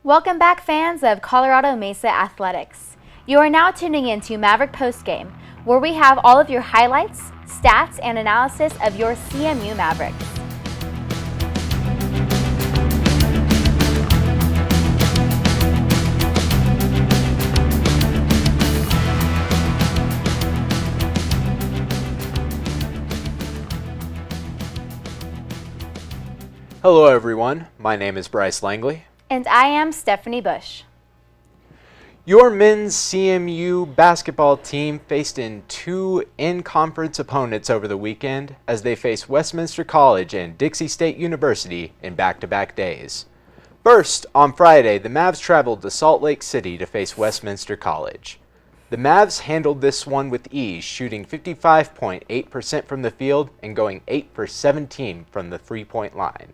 Welcome back, fans of Colorado Mesa Athletics. You are now tuning into Maverick Post Game, where we have all of your highlights, stats, and analysis of your CMU Mavericks. Hello everyone, my name is Bryce Langley. And I am Stefany Busch. Your men's CMU basketball team faced in two in-conference opponents over the weekend as they faced Westminster College and Dixie State University in back-to-back days. First, on Friday, the Mavs traveled to Salt Lake City to face Westminster College. The Mavs handled this one with ease, shooting 55.8% from the field and going 8 for 17 from the three-point line.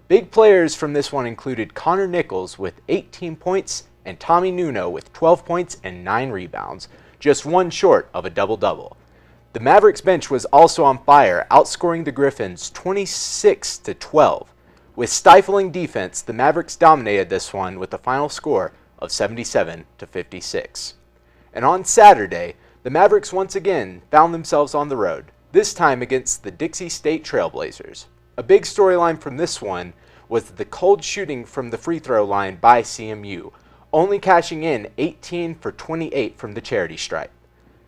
Big players from this one included Connor Nichols with 18 points and Tommy Nuno with 12 points and 9 rebounds, just one short of a double-double. The Mavericks bench was also on fire, outscoring the Griffins 26-12. With stifling defense, the Mavericks dominated this one with a final score of 77-56. And on Saturday, the Mavericks once again found themselves on the road, this time against the Dixie State Trailblazers. A big storyline from this one was the cold shooting from the free throw line by CMU, only cashing in 18 for 28 from the charity stripe.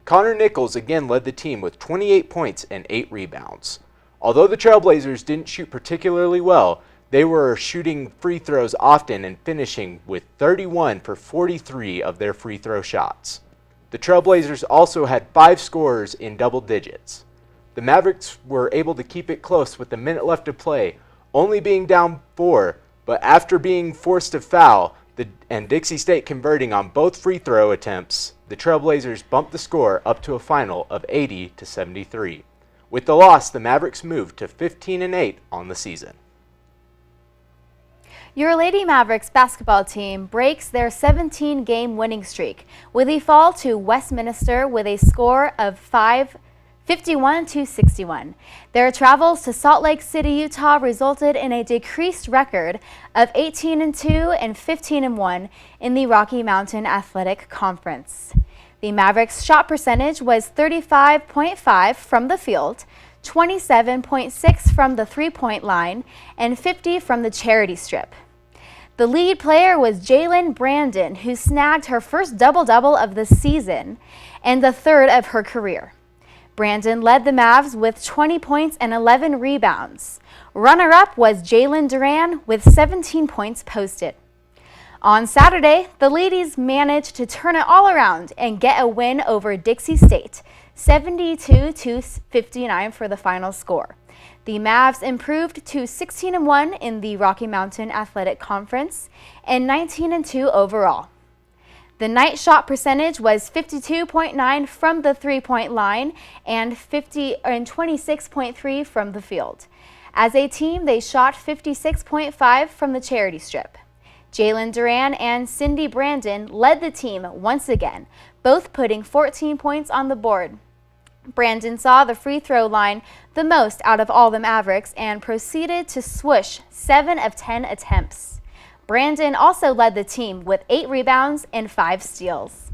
Connor Nichols again led the team with 28 points and 8 rebounds. Although the Trailblazers didn't shoot particularly well, they were shooting free throws often and finishing with 31 for 43 of their free throw shots. The Trailblazers also had 5 scorers in double digits. The Mavericks were able to keep it close with a minute left to play, only being down 4, but after being forced to foul and Dixie State converting on both free throw attempts, the Trailblazers bumped the score up to a final of 80-73. With the loss, the Mavericks moved to 15-8 on the season. Your Lady Mavericks basketball team breaks their 17-game winning streak with a fall to Westminster with a score of 51-61. Their travels to Salt Lake City, Utah resulted in a decreased record of 18-2 and 15-1 in the Rocky Mountain Athletic Conference. The Mavericks' shot percentage was 35.5 from the field, 27.6 from the three-point line, and 50 from the charity strip. The lead player was Jalen Brandon, who snagged her first double-double of the season and the third of her career. Brandon led the Mavs with 20 points and 11 rebounds. Runner-up was Jalen Duran with 17 points posted. On Saturday, the ladies managed to turn it all around and get a win over Dixie State, 72-59 for the final score. The Mavs improved to 16-1 in the Rocky Mountain Athletic Conference and 19-2 overall. The night shot percentage was 52.9 from the three-point line and 26.3 from the field. As a team, they shot 56.5 from the charity strip. Jalen Duran and Cindy Brandon led the team once again, both putting 14 points on the board. Brandon saw the free throw line the most out of all the Mavericks and proceeded to swoosh 7 of 10 attempts. Brandon also led the team with 8 rebounds and 5 steals.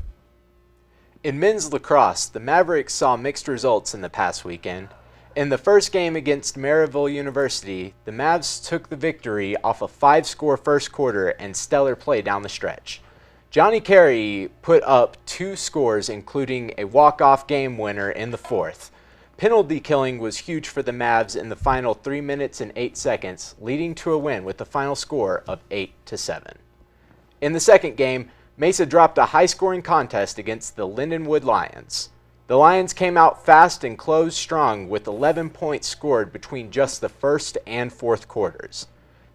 In men's lacrosse, the Mavericks saw mixed results in the past weekend. In the first game against Maryville University, the Mavs took the victory off a 5-score first quarter and stellar play down the stretch. Johnny Carey put up 2 scores, including a walk-off game winner in the fourth. Penalty killing was huge for the Mavs in the final 3 minutes and 8 seconds, leading to a win with the final score of 8-7. In the second game, Mesa dropped a high-scoring contest against the Lindenwood Lions. The Lions came out fast and closed strong with 11 points scored between just the first and fourth quarters.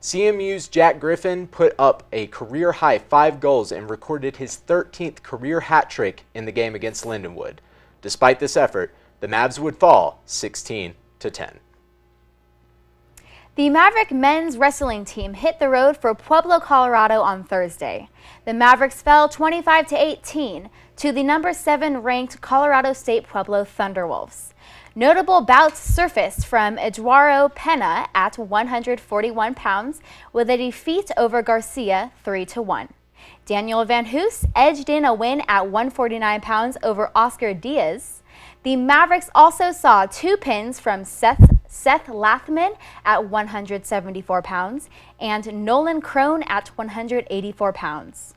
CMU's Jack Griffin put up a career-high 5 goals and recorded his 13th career hat trick in the game against Lindenwood. Despite this effort, the Mavs would fall 16-10. The Maverick men's wrestling team hit the road for Pueblo, Colorado on Thursday. The Mavericks fell 25-18 to the number 7 ranked Colorado State Pueblo Thunderwolves. Notable bouts surfaced from Eduardo Pena at 141 pounds with a defeat over Garcia 3-1. Daniel Van Hoos edged in a win at 149 pounds over Oscar Diaz. The Mavericks also saw 2 pins from Seth Lathman at 174 pounds and Nolan Crone at 184 pounds.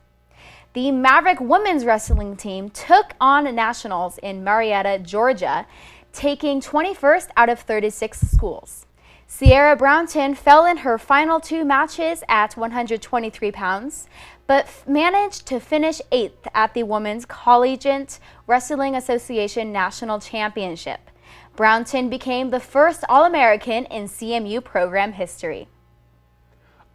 The Maverick women's wrestling team took on nationals in Marietta, Georgia, taking 21st out of 36 schools. Sierra Brownton fell in her final 2 matches at 123 pounds, but managed to finish 8th at the Women's Collegiate Wrestling Association National Championship. Brownton became the first All-American in CMU program history.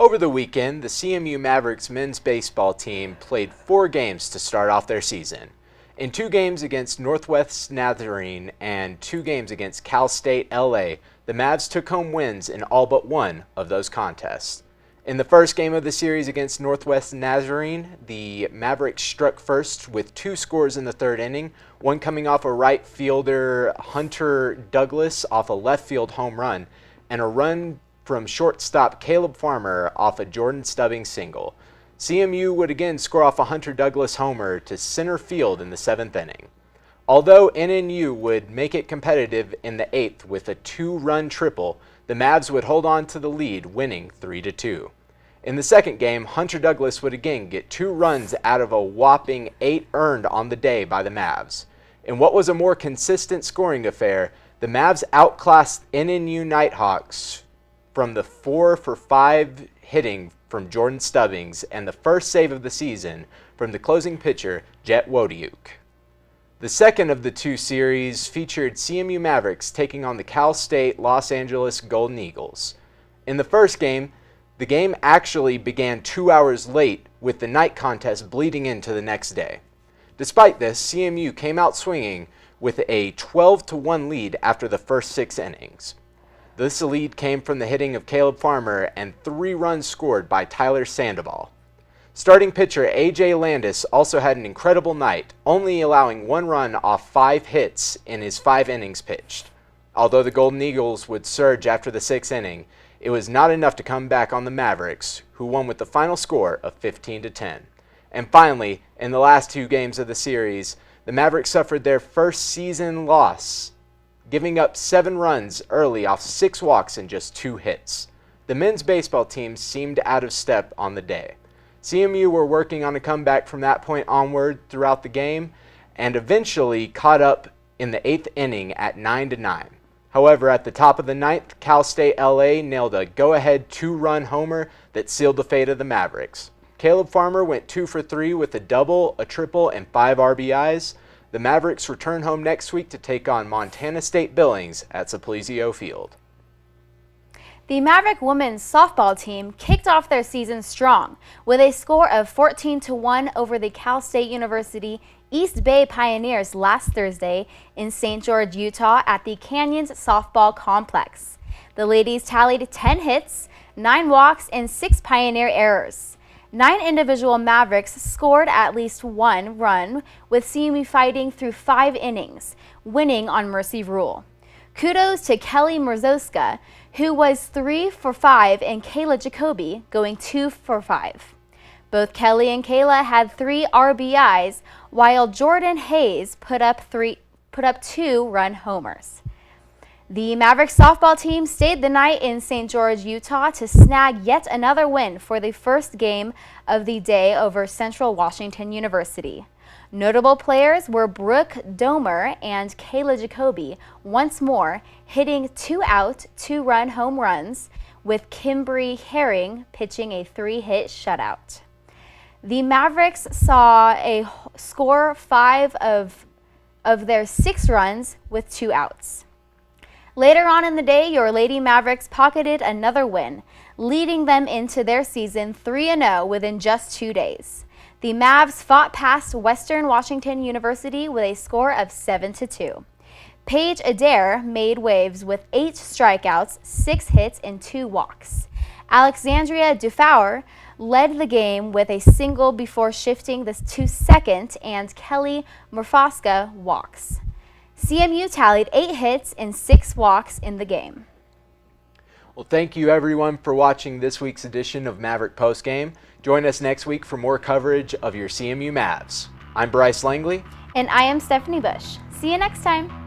Over the weekend, the CMU Mavericks men's baseball team played 4 games to start off their season. In 2 games against Northwest Nazarene and 2 games against Cal State LA, the Mavs took home wins in all but 1 of those contests. In the first game of the series against Northwest Nazarene, the Mavericks struck first with 2 scores in the 3rd inning, one coming off a right fielder Hunter Douglas off a left field home run, and a run from shortstop Caleb Farmer off a Jordan Stubbing single. CMU would again score off a Hunter Douglas homer to center field in the 7th inning. Although NNU would make it competitive in the 8th with a 2-run triple, the Mavs would hold on to the lead, winning 3-2. In the second game, Hunter Douglas would again get 2 runs out of a whopping 8 earned on the day by the Mavs. In what was a more consistent scoring affair, the Mavs outclassed NNU Nighthawks from the 4-for-5 hitting from Jordan Stubbings and the first save of the season from the closing pitcher, Jet Wodiuk. The second of the 2 series featured CMU Mavericks taking on the Cal State Los Angeles Golden Eagles. In the first game, the game actually began 2 hours late, with the night contest bleeding into the next day. Despite this, CMU came out swinging with a 12-1 lead after the first 6 innings. This lead came from the hitting of Caleb Farmer and 3 runs scored by Tyler Sandoval. Starting pitcher A.J. Landis also had an incredible night, only allowing 1 run off 5 hits in his 5 innings pitched. Although the Golden Eagles would surge after the 6th inning, it was not enough to come back on the Mavericks, who won with the final score of 15-10. And finally, in the last 2 games of the series, the Mavericks suffered their first season loss, giving up 7 runs early off 6 walks and just 2 hits. The men's baseball team seemed out of step on the day. CMU were working on a comeback from that point onward throughout the game and eventually caught up in the 8th inning at 9-9. However, at the top of the 9th, Cal State LA nailed a go-ahead 2-run homer that sealed the fate of the Mavericks. Caleb Farmer went 2 for 3 with a double, a triple, and 5 RBIs. The Mavericks return home next week to take on Montana State Billings at Saplesio Field. The Maverick women's softball team kicked off their season strong with a score of 14-1 over the Cal State University East Bay Pioneers last Thursday in St. George, Utah at the Canyons Softball Complex. The ladies tallied 10 hits, 9 walks, and 6 Pioneer errors. 9 individual Mavericks scored at least 1 run, with CMU fighting through 5 innings, winning on mercy rule. Kudos to Kelly Mrzoska, who was 3 for 5, and Kayla Jacoby going 2 for 5. Both Kelly and Kayla had 3 RBIs, while Jordan Hayes put up 2 homers. The Maverick softball team stayed the night in St. George, Utah to snag yet another win for the first game of the day over Central Washington University. Notable players were Brooke Domer and Kayla Jacoby, once more hitting 2-out, 2-run home runs, with Kimbrey Herring pitching a 3-hit shutout. The Mavericks saw a score 5 of their 6 runs with 2 outs. Later on in the day, your Lady Mavericks pocketed another win, leading them into their season 3-0 within just 2 days. The Mavs fought past Western Washington University with a score of 7-2. Paige Adair made waves with 8 strikeouts, 6 hits, and 2 walks. Alexandria Dufour led the game with a single before shifting this to second, and Kelly Murfoska walks. CMU tallied 8 hits and 6 walks in the game. Well, thank you everyone for watching this week's edition of Maverick Post Game. Join us next week for more coverage of your CMU Mavs. I'm Bryce Langley. And I am Stefany Busch. See you next time.